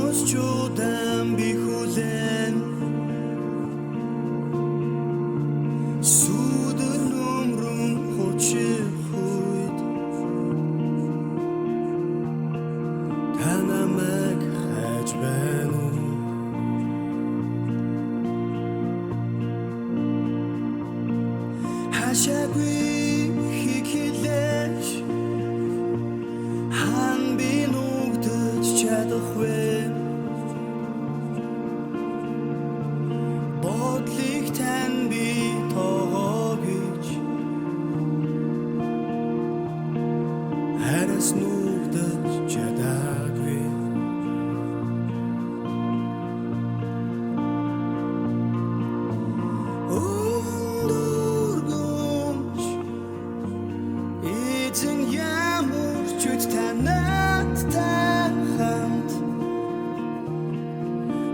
Шүнөөсчүүдэн би хүлээн сүдэн өмрөн хучих үед та намайг хайж байна уу? Хашаагүй хийг хэлээш хаан би нүгдэж чадах вэ? Бодлыг тань би тоогоо гэж хараас нүгдэж чадаагүй. Өндөргөмж эзэн ямар ч үт танадтай хамт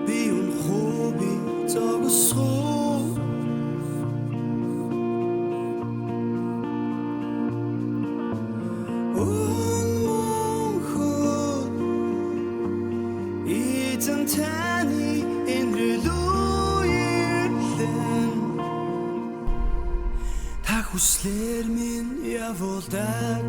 би үнэхүү зогсоо өнмөнхөд эзэн таны энэрлүүерлэн та хүслэр минь явуулдаг.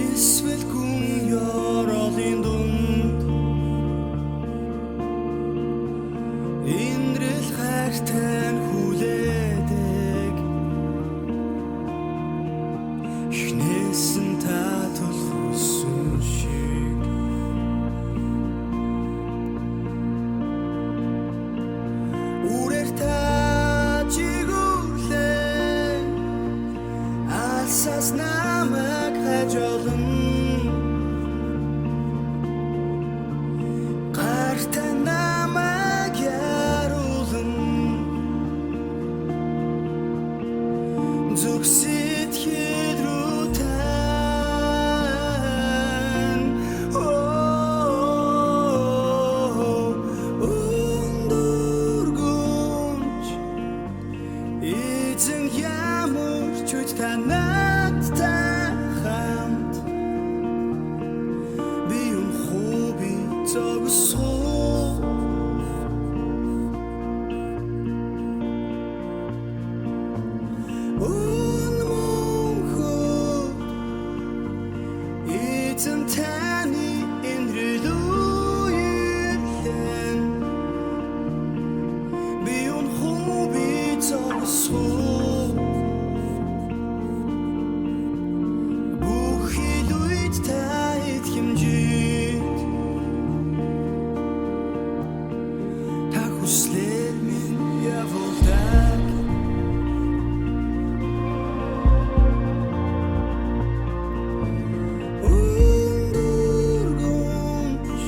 Эсвэл гүн ёроолын дунд инрэл хайртай хүлээдэг эхнээсэн та тулхсан шиг үрээр та жигүүлээ алсаас намайг хажуулан гартай намайг яруулан зүг сэтгэл рүү тань өндөргөмж эзэн ямар ч үт танадтай хамт би үнэхүү зогсоо өнмөнхөд эзэн таны энэрлүүерлэн би үнэхүү зогсоо бүх илүүд та хэмжээд та хүслэр минь явуулдаг. Өндөргөмж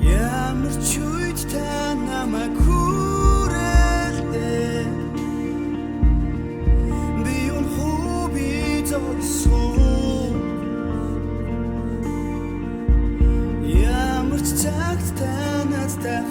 ямар ч үед та намайг хүрээлээ би үнэхүү зогсоо ямар ч цагт та надтай